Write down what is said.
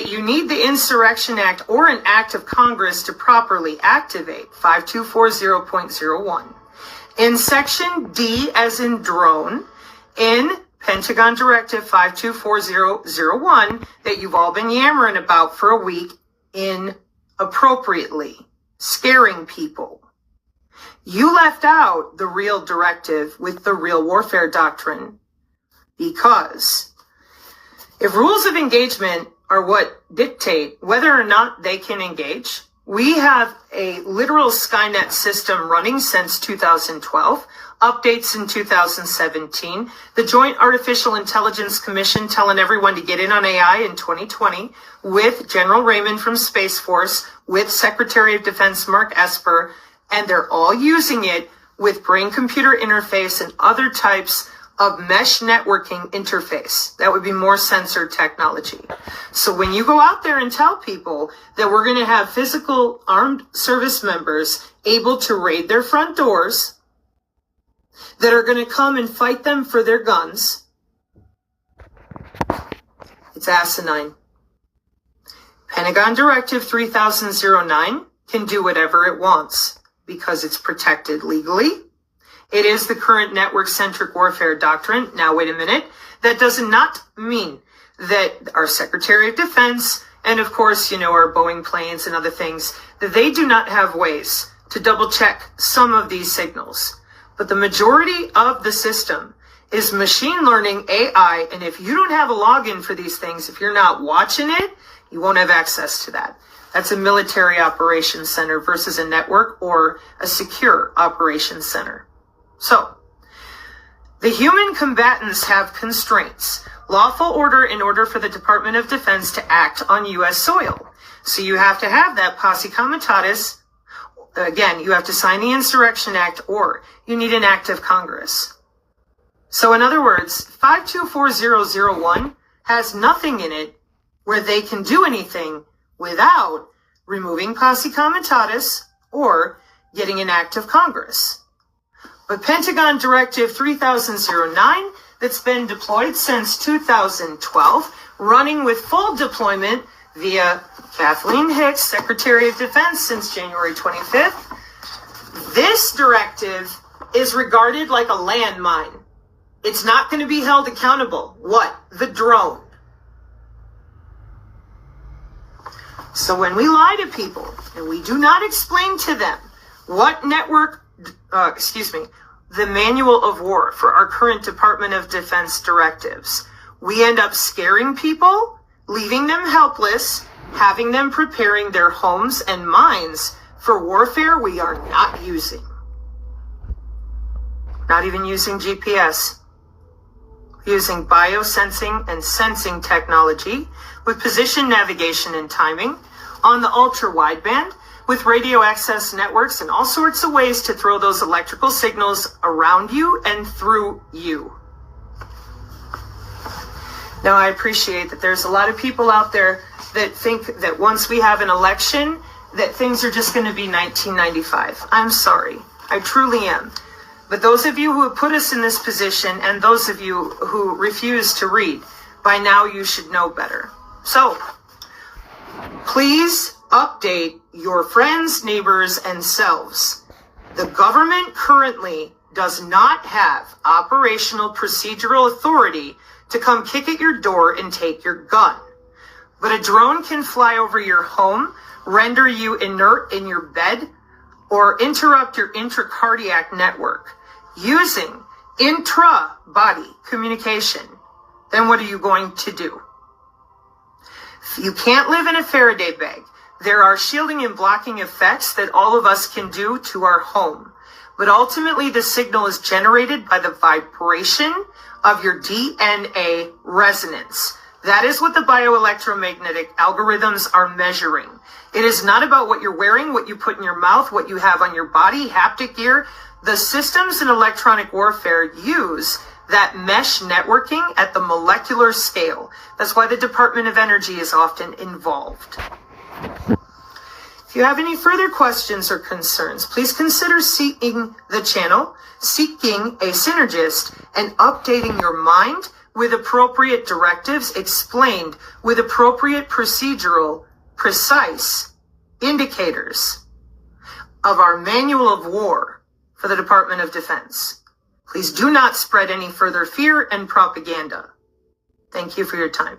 that you need the Insurrection Act or an act of Congress to properly activate 5240.01. In Section D, as in drone, in Pentagon Directive 524001, that you've all been yammering about for a week, inappropriately, scaring people. You left out the real directive with the real warfare doctrine, because if rules of engagement are what dictate whether or not they can engage, we have a literal Skynet system running since 2012, updates in 2017, the Joint Artificial Intelligence Commission telling everyone to get in on AI in 2020, with General Raymond from Space Force, with Secretary of Defense Mark Esper, and they're all using it with brain-computer interface and other types of mesh networking interface. That would be more sensor technology. So when you go out there and tell people that we're going to have physical armed service members able to raid their front doors, that are going to come and fight them for their guns, it's asinine. Pentagon Directive 3009 can do whatever it wants because it's protected legally. It is the current network-centric warfare doctrine. Now, wait a minute. That does not mean that our Secretary of Defense and, of course, our Boeing planes and other things, that they do not have ways to double-check some of these signals. But the majority of the system is machine learning, AI, and if you don't have a login for these things, if you're not watching it, you won't have access to that. That's a military operations center versus a network or a secure operations center. So, the human combatants have constraints. Lawful order in order for the Department of Defense to act on U.S. soil. So you have to have that posse comitatus. Again, you have to sign the Insurrection Act, or you need an act of Congress. So in other words, 524001 has nothing in it where they can do anything without removing posse comitatus or getting an act of Congress. But Pentagon Directive 3009, that's been deployed since 2012, running with full deployment via Kathleen Hicks, Secretary of Defense, since January 25th. This directive is regarded like a landmine. It's not going to be held accountable. What? The drone. So when we lie to people and we do not explain to them what the manual of war for our current Department of Defense directives, we end up scaring people, leaving them helpless, having them preparing their homes and minds for warfare we are not using. Not even using GPS. Using biosensing and sensing technology with position navigation and timing on the ultra-wideband, with radio access networks and all sorts of ways to throw those electrical signals around you and through you. Now, I appreciate that there's a lot of people out there that think that once we have an election, that things are just going to be 1995. I'm sorry. I truly am. But those of you who have put us in this position, and those of you who refuse to read, by now you should know better. So, please update your friends, neighbors, and selves. The government currently does not have operational procedural authority to come kick at your door and take your gun. But a drone can fly over your home, render you inert in your bed, or interrupt your intracardiac network using intra-body communication. Then what are you going to do? You can't live in a Faraday bag. There are shielding and blocking effects that all of us can do to our home. But ultimately, the signal is generated by the vibration of your DNA resonance. That is what the bioelectromagnetic algorithms are measuring. It is not about what you're wearing, what you put in your mouth, what you have on your body, haptic gear. The systems in electronic warfare use that mesh networking at the molecular scale. That's why the Department of Energy is often involved. If you have any further questions or concerns, please consider seeking the channel, seeking a synergist, and updating your mind with appropriate directives explained with appropriate procedural, precise indicators of our Manual of War for the Department of Defense. Please do not spread any further fear and propaganda. Thank you for your time.